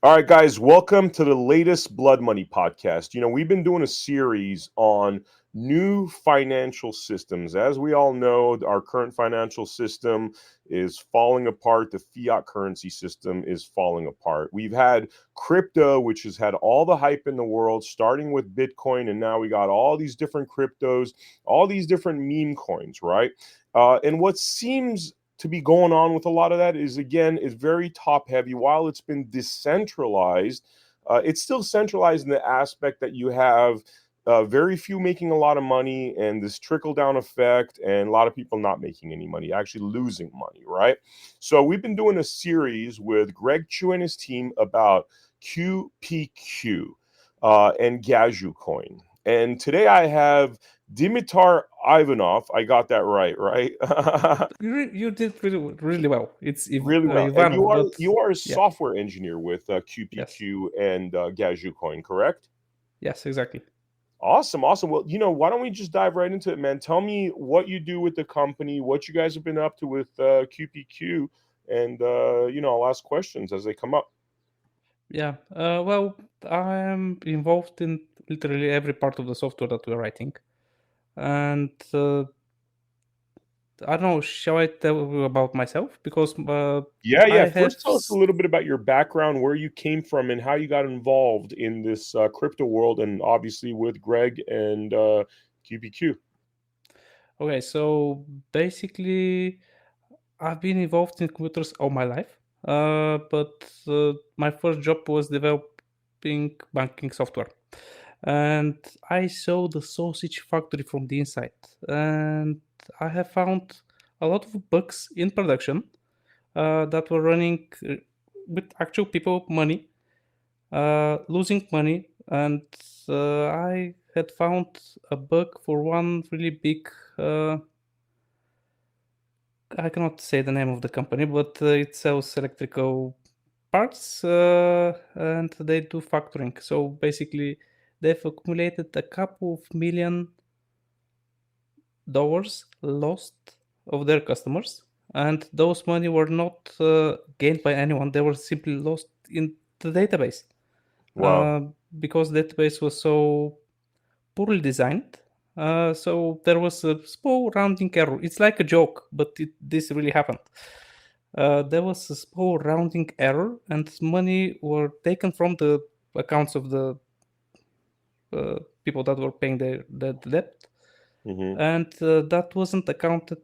All right, guys, welcome to the latest Blood Money podcast. We've been doing a series on new financial systems. As we all know, our current financial system is falling apart. The fiat currency system is falling apart. We've had crypto, which has had all the hype in the world, starting with Bitcoin, and now we got all these different cryptos, all these different meme coins, right? And what seems to be going on with a lot of that is, again, is very top heavy. While it's been decentralized, it's still centralized in the aspect that you have very few making a lot of money and this trickle down effect, and a lot of people not making any money, actually losing money, right? So we've been doing a series with Greg Chu and his team about QPQ and Gaju coin. And today I have Dimitar Ivanov. I got that right? You did really well. It's Really well. And Ivanov, but you are a yeah, software engineer with yes, QPQ and Gaju Coin, correct? yes, exactly. Awesome, awesome. Well, why don't we just dive right into it, man? Tell me what you do with the company, what you guys have been up to with QPQ, and I'll ask questions as they come up. Yeah. Well, I'm involved in literally every part of the software that we're writing, and I don't know. Shall I tell you about myself? Because Yeah. I have First, tell us a little bit about your background, where you came from, and how you got involved in this crypto world, and obviously with Greg and QPQ. Okay. So basically, I've been involved in computers all my life, but my first job was developing banking software, and I saw the sausage factory from the inside, and I have found a lot of bugs in production that were running with actual people money, losing money, and I had found a bug for one really big. I cannot say the name of the company, but it sells electrical parts and they do factoring. So basically, they've accumulated a couple of $1 million lost of their customers, and those money were not gained by anyone. They were simply lost in the database Wow. because the database was so poorly designed. So there was a small rounding error. It's like a joke, but this really happened. There was a small rounding error, and money were taken from the accounts of the people that were paying the debt, Hmm. and that wasn't accounted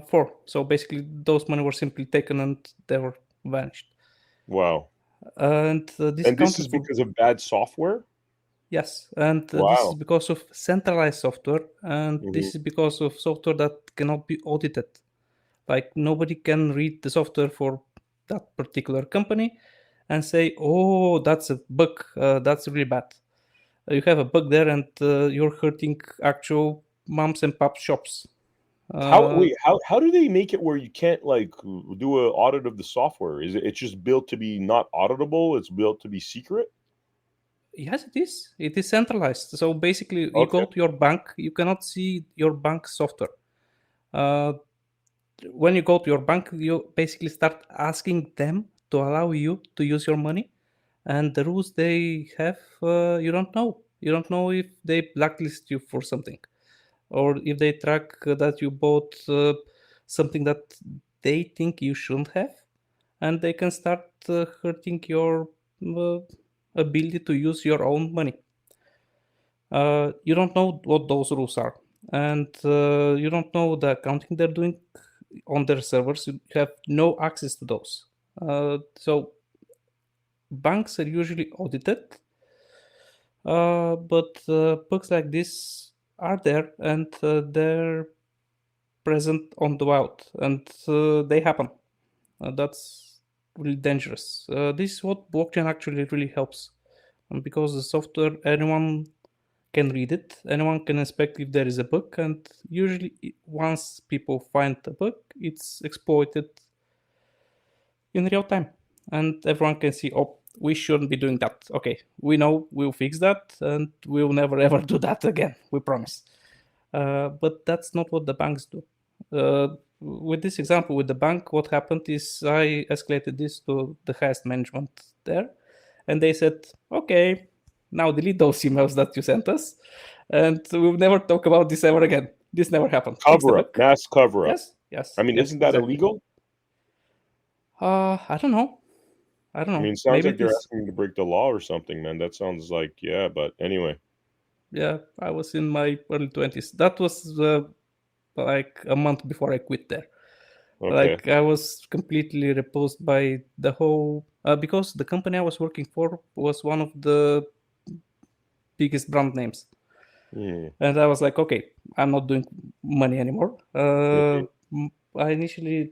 for. So basically, those money were simply taken and they were vanished. Wow. And this And this is accounted for. because of bad software? Yes, and this is Wow. because of centralized software, and Hmm. this is because of software that cannot be audited. Like nobody can read the software for that particular company and say, "Oh, that's a bug. That's really bad. You have a bug there, and you're hurting actual moms and pop shops." How Uh, wait, how do they make it where you can't like do a audit of the software? Is it's just built to be not auditable? It's built to be secret? yes, it is. It is centralized. So basically, you Okay. go to your bank, you cannot see your bank software. Uh, when you go to your bank, you basically start asking them to allow you to use your money, and the rules they have, you don't know. You don't know if they blacklist you for something, or if they track that you bought something that they think you shouldn't have, and they can start hurting your uh, ability to use your own money. You don't know what those rules are, and you don't know the accounting they're doing on their servers. You have no access to those. So banks are usually audited, but bugs like this are there, and they're present on the wild, and they happen. That's really dangerous. This is what blockchain actually really helps, because the software, anyone can read it, anyone can inspect if there is a bug, and usually once people find the bug, it's exploited in real time, and everyone can see, oh, we shouldn't be doing that. Okay, we know, we'll fix that, and we'll never ever do that again, we promise. But that's not what the banks do. with this example with the bank, what happened is I escalated this to the highest management there, and they said, "Okay, now delete those emails that you sent us, and we'll never talk about this ever again. This never happened. Fix the Cover up, bug." mass cover up. Yes, yes, I mean, yes, isn't that exactly. illegal? I don't know. I don't I know. mean, it sounds Maybe like it they're is. asking you to break the law or something, man. That sounds like, yeah, but anyway. Yeah, I was in my early 20s. That was like a month before I quit there. Okay. Like I was completely repulsed by the whole because the company I was working for was one of the biggest brand names, Hmm. and I was like, okay, I'm not doing money anymore. Okay. I initially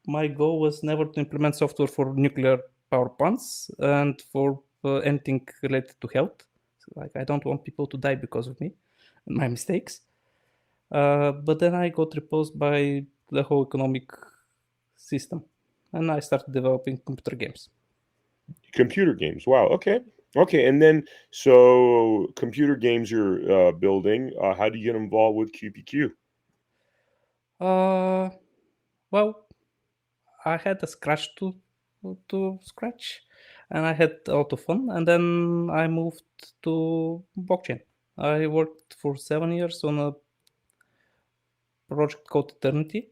my goal was never to implement software for nuclear power plants and for anything related to health. So, like I don't want people to die because of me and my mistakes. But then I got repulsed by the whole economic system, and I started developing computer games. Computer games. Wow. Okay. Okay. And then, so computer games you're building. How do you get involved with QPQ? Uh, well, I had a scratch to scratch, and I had a lot of fun. And then I moved to blockchain. I worked for 7 years on a project called Eternity,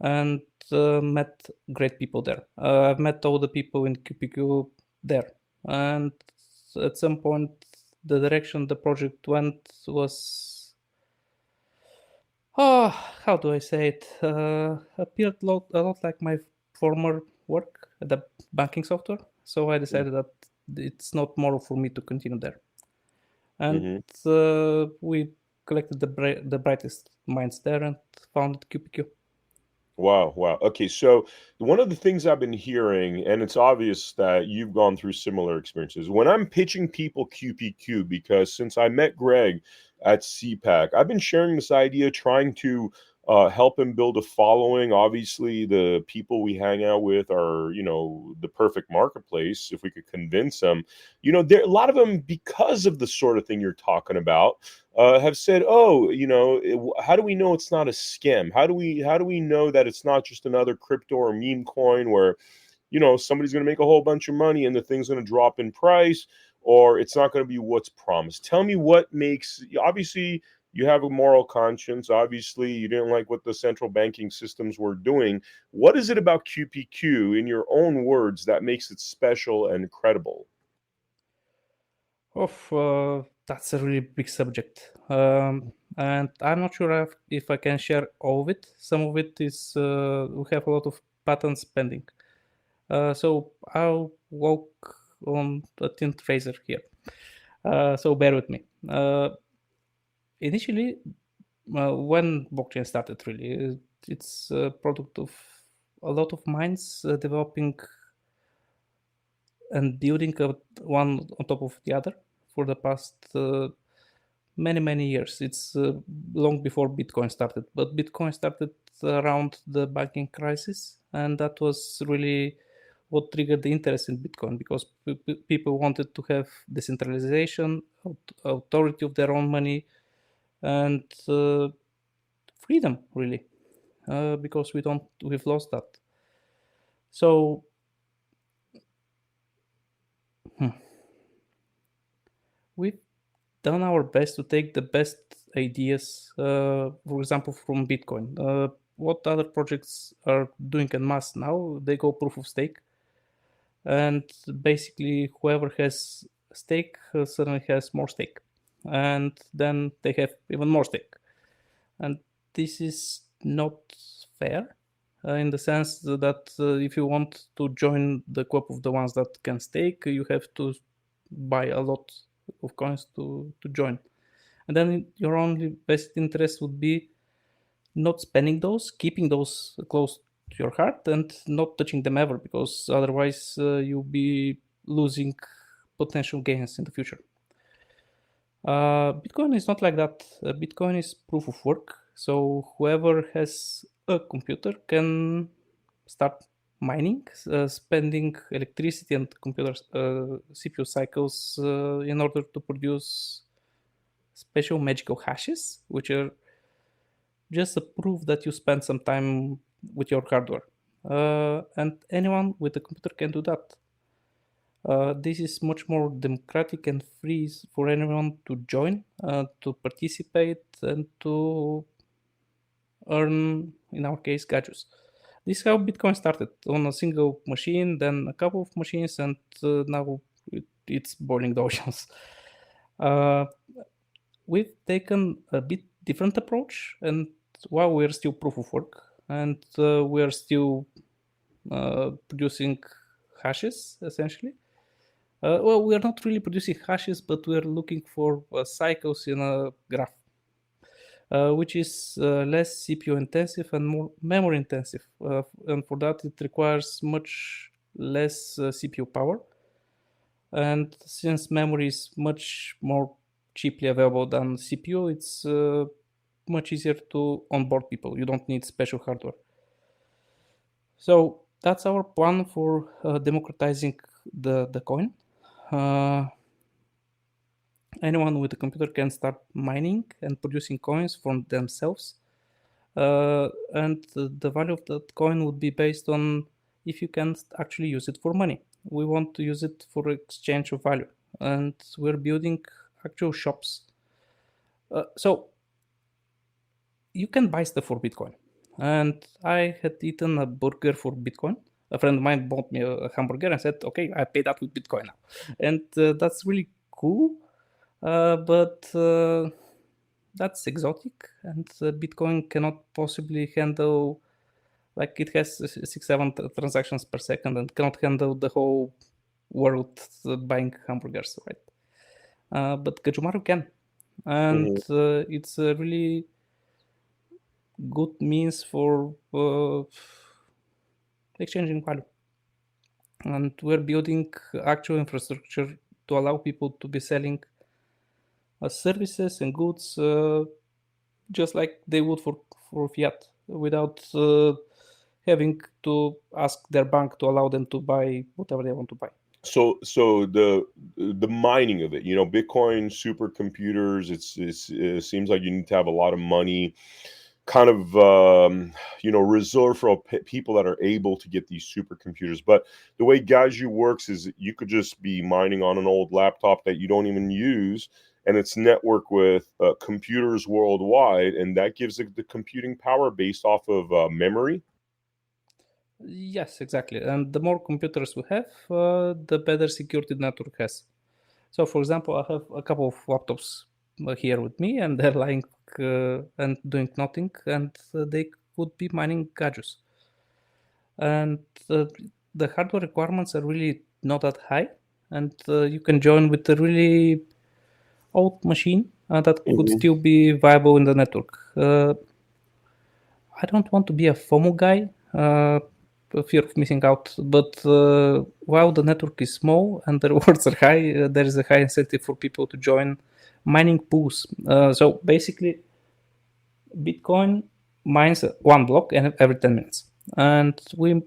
and met great people there. I've met all the people in QPQ there, and at some point, the direction the project went was, oh, how do I say it? Appeared a lot like my former work at the banking software. So I decided that it's not moral for me to continue there, and Mm-hmm. we collected the brightest minds there and founded QPQ. Wow, wow. Okay, so one of the things I've been hearing, and it's obvious that you've gone through similar experiences. When I'm pitching people QPQ, because since I met Greg at CPAC, I've been sharing this idea, trying to help him build a following. Obviously, the people we hang out with are, the perfect marketplace. If we could convince them, there a lot of them, because of the sort of thing you're talking about, have said, "Oh, how do we know it's not a scam? How do we know that it's not just another crypto or meme coin where somebody's going to make a whole bunch of money and the thing's going to drop in price, or it's not going to be what's promised?" Tell me what makes. Obviously, you have a moral conscience. Obviously, you didn't like what the central banking systems were doing. What is it about QPQ, in your own words, that makes it special and credible? That's a really big subject, and I'm not sure if I can share all of it. Some of it is we have a lot of patents pending, so I'll walk on a thin razor here. So bear with me. Initially, when blockchain started, really, it's a product of a lot of minds developing and building one on top of the other for the past many years. It's long before Bitcoin started, but Bitcoin started around the banking crisis, and that was really what triggered the interest in Bitcoin, because people wanted to have decentralization, authority of their own money, and freedom, really, because we've lost that. So we've done our best to take the best ideas, for example, from Bitcoin. What other projects are doing en masse now? They go proof of stake, and basically, whoever has stake suddenly has more stake, and then they have even more stake. And this is not fair, in the sense that if you want to join the club of the ones that can stake, you have to buy a lot of coins to join. And then your only best interest would be not spending those, keeping those close to your heart, and not touching them ever, because otherwise you'll be losing potential gains in the future. Bitcoin is not like that. Bitcoin is proof of work. So whoever has a computer can start mining, spending electricity and computer CPU cycles in order to produce special magical hashes, which are just a proof that you spent some time with your hardware. And anyone with a computer can do that. This is much more democratic and free for anyone to join, to participate, and to earn, in our case, gadgets. This is how Bitcoin started on a single machine, then a couple of machines, and now it's boiling the oceans. Uh, we've taken a bit different approach, and while we're still proof of work, and we're still producing hashes essentially. Well, we are not really producing hashes, but we are looking for cycles in a graph, which is less CPU intensive and more memory intensive. And for that, it requires much less CPU power. And since memory is much more cheaply available than CPU, it's much easier to onboard people. You don't need special hardware. So that's our plan for democratizing the coin. Anyone with a computer can start mining and producing coins from themselves. And the value of that coin would be based on if you can actually use it for money. We want to use it for exchange of value, and we're building actual shops. So you can buy stuff for Bitcoin. And I had eaten a burger for Bitcoin. A friend of mine bought me a hamburger and said, "Okay, I pay that with Bitcoin now," and that's really cool. But that's exotic, and Bitcoin cannot possibly handle, like, it has 6-7 transactions per second and cannot handle the whole world buying hamburgers, right? But Gajumaru can, and it's a really good means for exchanging value. And we're building actual infrastructure to allow people to be selling services and goods just like they would for fiat, without having to ask their bank to allow them to buy whatever they want to buy. So the mining of it, Bitcoin supercomputers, it seems like you need to have a lot of money, kind of reserved for people that are able to get these supercomputers. But the way Gaju works is you could just be mining on an old laptop that you don't even use, and it's networked with computers worldwide, and that gives it the computing power based off of memory. Yes, exactly. And the more computers we have, the better security the network has. So, for example, I have a couple of laptops here with me, and they're lying and doing nothing, and they could be mining gadgets. And the hardware requirements are really not that high, and you can join with a really old machine that could still be viable in the network. I don't want to be a FOMO guy, fear of missing out. But while the network is small and the rewards are high, there is a high incentive for people to join mining pools. So basically, Bitcoin mines one block every 10 minutes. And we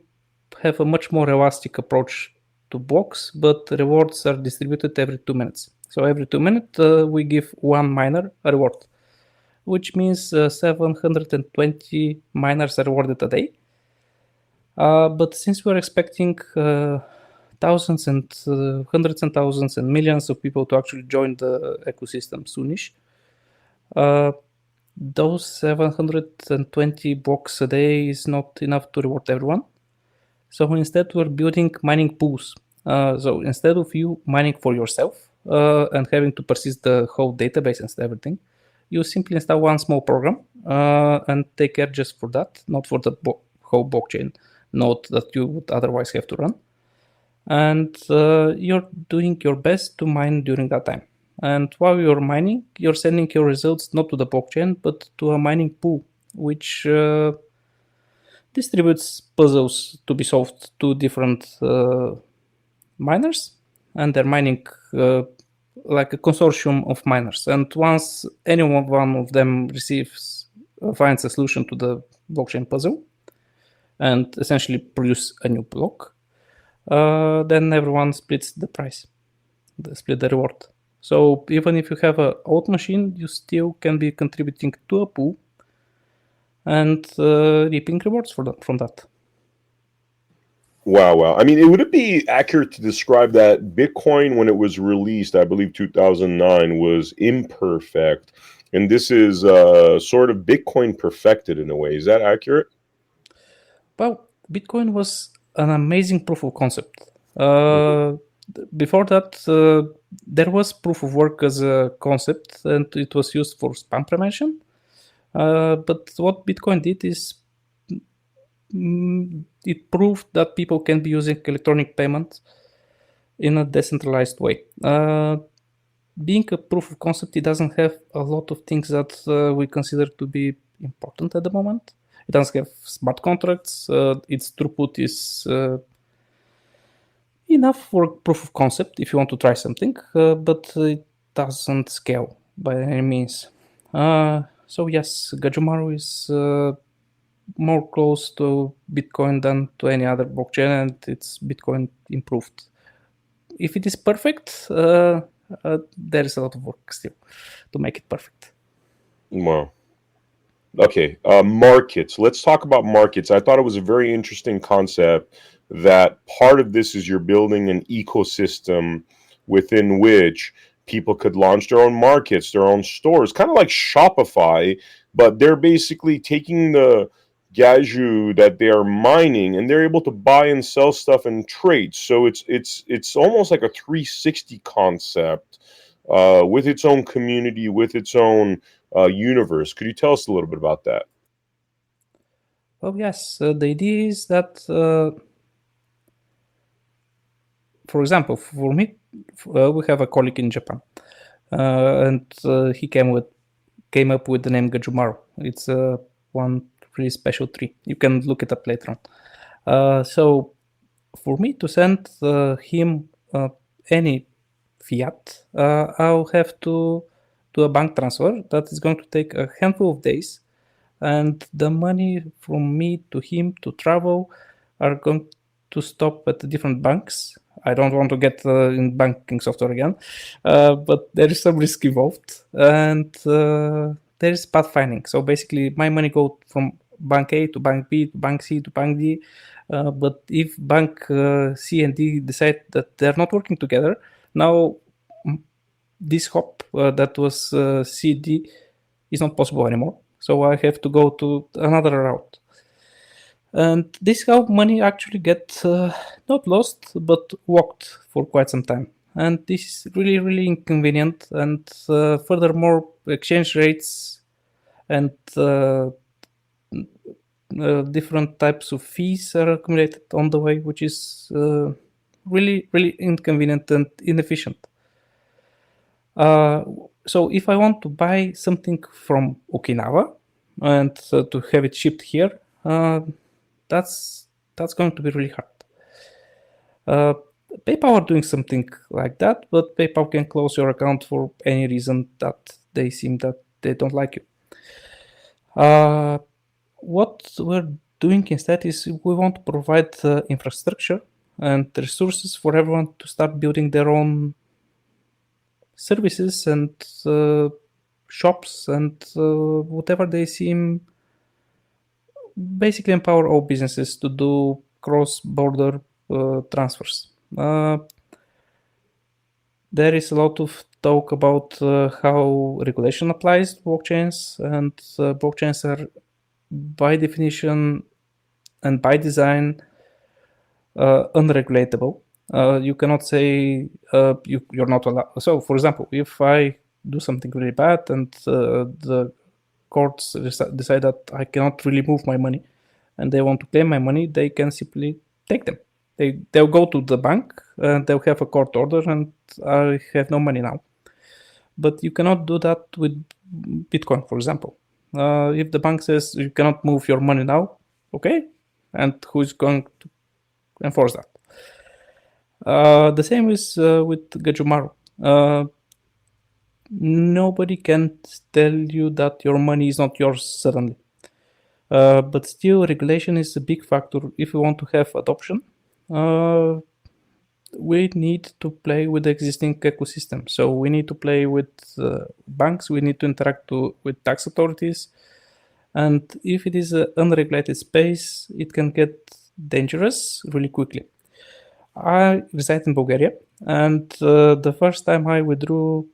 have a much more elastic approach to blocks, but rewards are distributed every 2 minutes. So every 2 minutes, we give one miner a reward, which means 720 miners are rewarded a day. But since we're expecting thousands and hundreds and thousands and millions of people to actually join the ecosystem soonish, those 720 blocks a day is not enough to reward everyone. So instead, we're building mining pools. So instead of you mining for yourself and having to persist the whole database and everything, you simply install one small program and take care just for that, not for the whole blockchain node that you would otherwise have to run. And you're doing your best to mine during that time. And while you're mining, you're sending your results not to the blockchain, but to a mining pool, which distributes puzzles to be solved to different miners, and they're mining like a consortium of miners. And once any one of them finds a solution to the blockchain puzzle and essentially produce a new block, then everyone splits the price, split the reward. So even if you have an old machine, you still can be contributing to a pool and reaping rewards from that. Wow, wow. I mean, would it be accurate to describe that Bitcoin, when it was released, I believe 2009, was imperfect, and this is sort of Bitcoin perfected in a way? Is that accurate? Well, Bitcoin was an amazing proof of concept. Mhm. Before that, there was proof of work as a concept, and it was used for spam prevention. But what Bitcoin did is it proved that people can be using electronic payments in a decentralized way. Being a proof of concept, it doesn't have a lot of things that we consider to be important at the moment. It doesn't have smart contracts. Its throughput is enough for proof of concept if you want to try something, but it doesn't scale by any means. So yes, Gajumaru is more close to Bitcoin than to any other blockchain, and it's Bitcoin improved. If it is perfect, there is a lot of work still to make it perfect. Wow. Okay, markets. Let's talk about markets. I thought it was a very interesting concept that part of this is you're building an ecosystem within which people could launch their own markets, their own stores, kind of like Shopify, but they're basically taking the gaju that they are mining and they're able to buy and sell stuff and trade. So it's almost like a 360 concept with its own community, with its own universe. Could you tell us a little bit about that? Oh yes, the idea is that, for example, for me, we have a colleague in Japan, and he came up with the name Gajumaru. It's one really special tree. You can look it up later on. So for me to send him any fiat, I'll have to do a bank transfer that is going to take a handful of days, and the money from me to him to travel are going to stop at the different banks. I don't want to get in banking software again, but there is some risk involved, and there is pathfinding. So basically, my money go from bank A to bank B to bank C to bank D. But if bank C and D decide that they're not working together, now this hop that was CD is not possible anymore. So I have to go to another route. And this how money actually get not lost but walked for quite some time. And this is really really inconvenient. And furthermore, exchange rates and different types of fees are accumulated on the way, which is really really inconvenient and inefficient. Uh, so if I want to buy something from Okinawa and to have it shipped here, that's that's going to be really hard. Uh, PayPal are doing something like that, but PayPal can close your account for any reason that they seem that they don't like you. What we're doing instead is we want to provide infrastructure and resources for everyone to start building their own services and shops and whatever they seem, basically empower all businesses to do cross-border transfers. There is a lot of talk about how regulation applies to blockchains, and blockchains are by definition and by design unregulatable. You cannot say you're not allowed. So, for example, if I do something really bad and the courts decide that I cannot really move my money and they want to claim my money, they can simply take them. They'll go to the bank and they'll have a court order and I have no money now. But you cannot do that with Bitcoin, for example. If the bank says you cannot move your money now, okay, and who's going to enforce that? The same is with Gajumaru. Nobody can tell you that your money is not yours suddenly. But still, regulation is a big factor if we want to have adoption. We need to play with the existing ecosystem. So we need to play with banks. We need to interact with tax authorities, And if it is an unregulated space, it can get dangerous really quickly. I reside in Bulgaria, and the first time I withdrew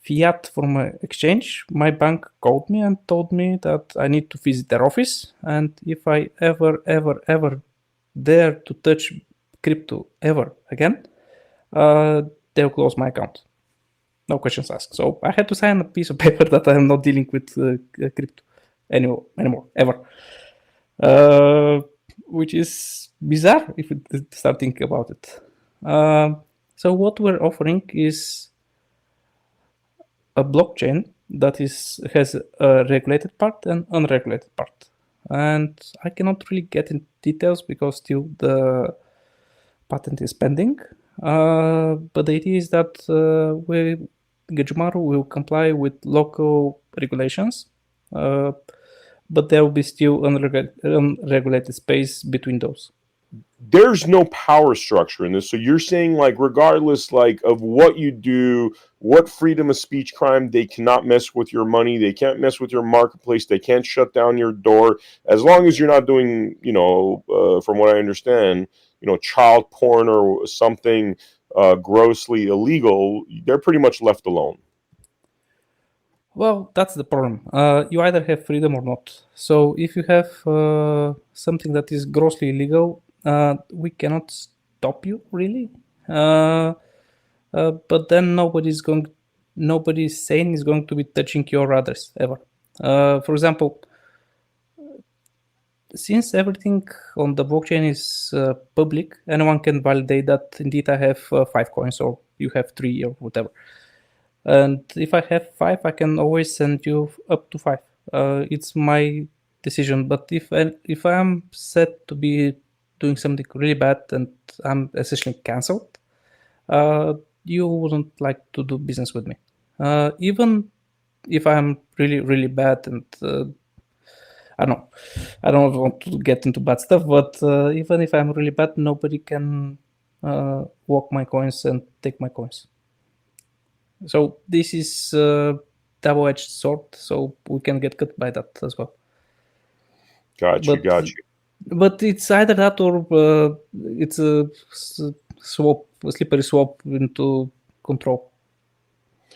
fiat from my exchange, my bank called me and told me that I need to visit their office, and if I ever dare to touch crypto ever again, uh, they'll close my account. No questions asked. So I had to sign a piece of paper that I am not dealing with crypto anymore, ever. Uh, which is bizarre if you start thinking about it. So what we're offering is a blockchain that has a regulated part and unregulated part. And I cannot really get in details because still the patent is pending. But the idea is that Gajumaru will comply with local regulations, but there will be still unregulated space between those. There's no power structure in this. So you're saying, like, regardless, like, of what you do, what freedom of speech crime, they cannot mess with your money, they can't mess with your marketplace, they can't shut down your door, as long as you're not doing, from what I understand, child porn or something grossly illegal, they're pretty much left alone. Well, that's the problem. You either have freedom or not. So if you have something that is grossly illegal, we cannot stop you really. But then nobody sane is going to be touching your address ever. For example, since everything on the blockchain is public, anyone can validate that indeed I have 5 coins or you have 3 or whatever. And if I have 5, I can always send you up to 5. It's my decision. But if I'm set to be doing something really bad and I'm essentially cancelled, you wouldn't like to do business with me. Even if I'm really, really bad and I don't want to get into bad stuff, but even if I'm really bad, nobody can walk my coins and take my coins. So this is a double-edged sword, so we can get cut by that as well. Got you. But it's either that or it's a slippery swap into control.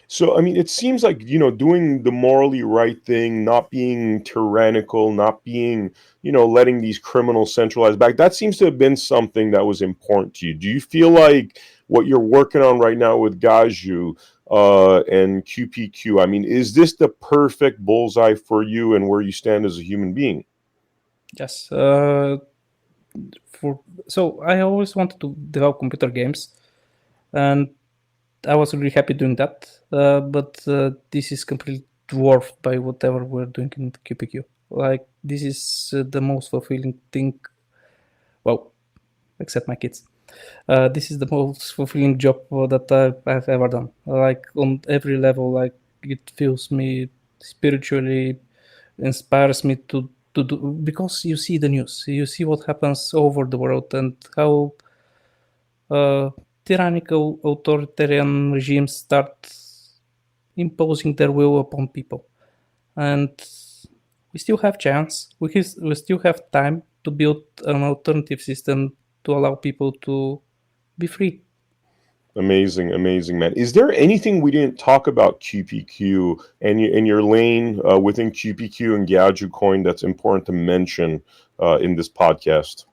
So, I mean, it seems like, doing the morally right thing, not being tyrannical, not being, letting these criminals centralize back, that seems to have been something that was important to you. Do you feel like what you're working on right now with Gaju and QPQ, I mean, is this the perfect bullseye for you and where you stand as a human being? Yes. So I always wanted to develop computer games, and I was really happy doing that. But this is completely dwarfed by whatever we're doing in QPQ. Like, this is the most fulfilling thing. Well, except my kids. This is the most fulfilling job that I've ever done. Like, on every level, like, it fills me spiritually, inspires me to do, because you see the news, you see what happens over the world and how tyrannical authoritarian regimes start imposing their will upon people. And we still have chance, we still have time to build an alternative system to allow people to be free. Amazing, man. Is there anything we didn't talk about QPQ and in your lane within QPQ and Gaju Coin that's important to mention in this podcast?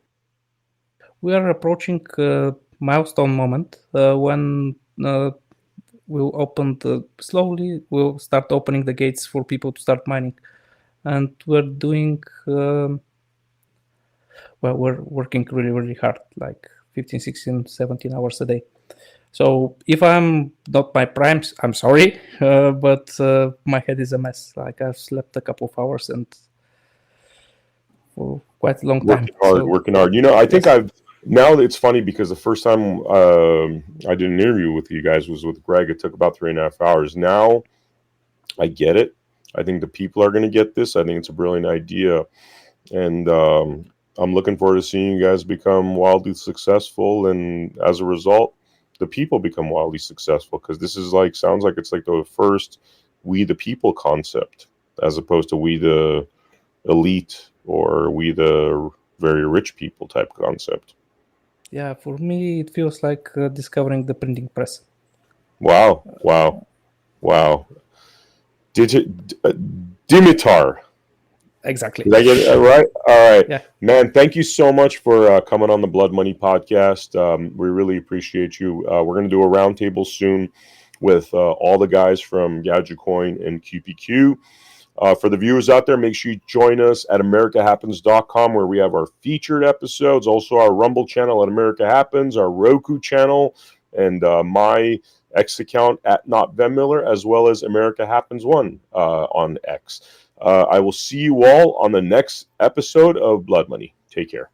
We are approaching a milestone moment when we'll start opening the gates for people to start mining. And we're doing, we're working really, really hard, like 15, 16, 17 hours a day. So if I'm not my primes, I'm sorry, but my head is a mess. Like, I've slept a couple of hours and for quite a long time. Working hard. I think now it's funny because the first time I did an interview with you guys was with Greg. It took about 3.5 hours. Now I get it. I think the people are going to get this. I think it's a brilliant idea. And I'm looking forward to seeing you guys become wildly successful. And as a result, the people become wildly successful, because this is sounds like it's like the first we the people concept, as opposed to we the elite or are we the very rich people type concept? Yeah, for me, it feels like discovering the printing press. Wow, wow, wow. Dimitar. Exactly. Did I get it right? All right. Yeah. Man, thank you so much for coming on the Blood Money podcast. We really appreciate you. We're going to do a roundtable soon with all the guys from GadgetCoin and QPQ. For the viewers out there, make sure you join us at AmericaHappens.com, where we have our featured episodes, also our Rumble channel at America Happens, our Roku channel, and my X account at Not Van Miller, as well as America Happens 1 on X. I will see you all on the next episode of Blood Money. Take care.